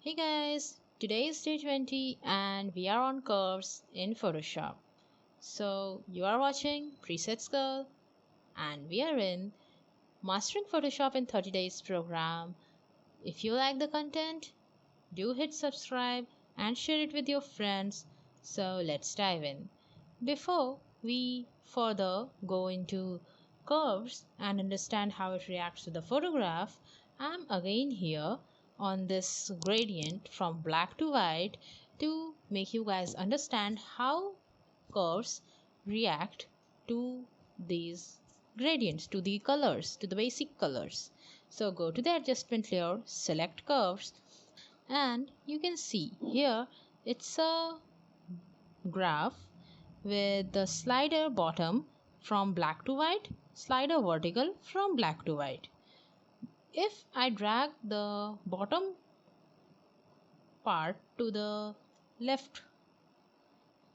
Hey guys, today is day 20 and we are on curves in Photoshop. So you are watching Presets Girl and we are in Mastering Photoshop in 30 Days program. If you like the content, do hit subscribe and share it with your friends. So let's dive in. Before we further go into curves and understand how it reacts to the photograph, I'm again here on this gradient from black to white to make you guys understand how curves react to these gradients, to the colors, to the basic colors. So go to the adjustment layer, select curves, and you can see here it's a graph with the slider bottom from black to white, slider vertical from black to white. If I drag the bottom part to the left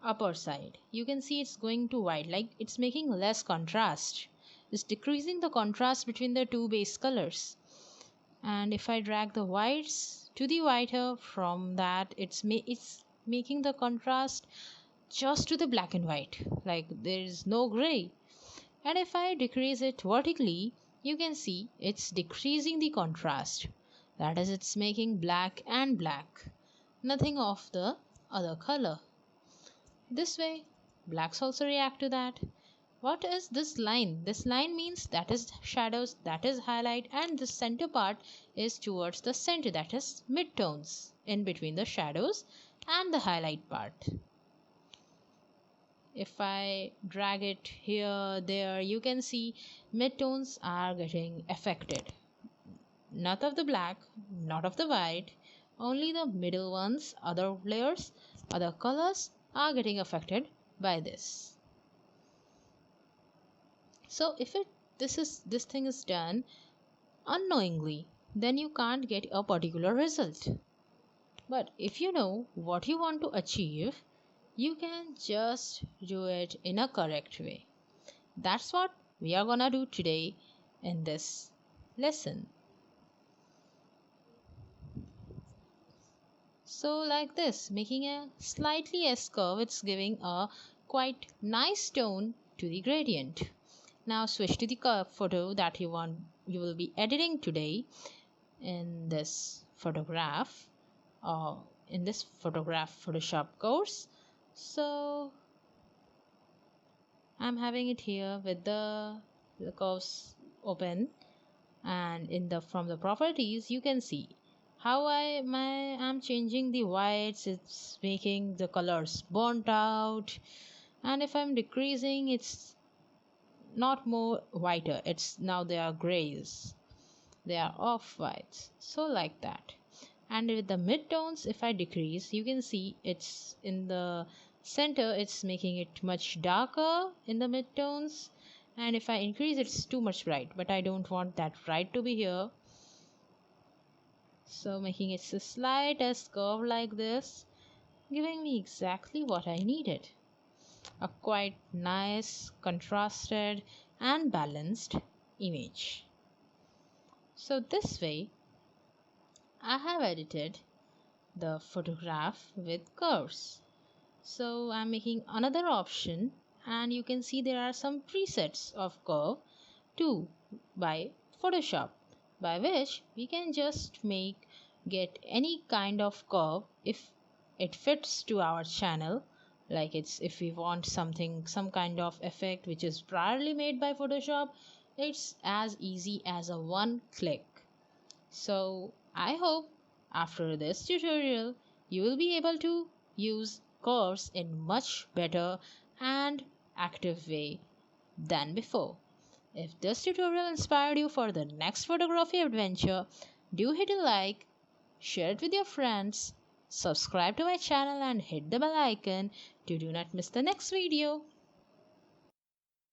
upper side, you can see it's going to white, like it's making less contrast. It's decreasing the contrast between the two base colors. And if I drag the whites to the whiter, from that it's making the contrast just to the black and white, like there is no gray. And if I decrease it vertically, you can see it's decreasing the contrast, that is, it's making black and black, nothing of the other color. This way blacks also react to that. What is this line? This line means that is shadows, that is highlight, and the center part is towards the center, that is midtones in between the shadows and the highlight part. If I drag it here, there, you can see midtones are getting affected. Not of the black, not of the white, only the middle ones, other layers, other colors are getting affected by this. So if this thing is done unknowingly, then you can't get a particular result. But if you know what you want to achieve, you can just do it in a correct way. That's what we are gonna do today in this lesson. So like this, making a slightly S curve, it's giving a quite nice tone to the gradient. Now switch to the curve photo that you will be editing today in this photograph or in this photograph Photoshop course. So I'm having it here with the curves open, and in the from the properties you can see how I'm changing the whites. It's making the colors burnt out, and if I'm decreasing, it's not more whiter, it's now they are grays, they are off whites, so like that. And with the midtones, if I decrease, you can see it's in the center, it's making it much darker in the midtones, and if I increase, it's too much bright, but I don't want that bright to be here, so making it a slight S curve like this, giving me exactly what I needed, a quite nice, contrasted and balanced image. So this way I have edited the photograph with curves. So I'm making another option, and you can see there are some presets of curve too by Photoshop, by which we can just get any kind of curve if it fits to our channel. Like it's if we want some kind of effect which is priorly made by Photoshop, it's as easy as a one click. So I hope after this tutorial you will be able to use curves in much better and active way than before. If this tutorial inspired you for the next photography adventure, do hit a like, share it with your friends, subscribe to my channel and hit the bell icon to do not miss the next video.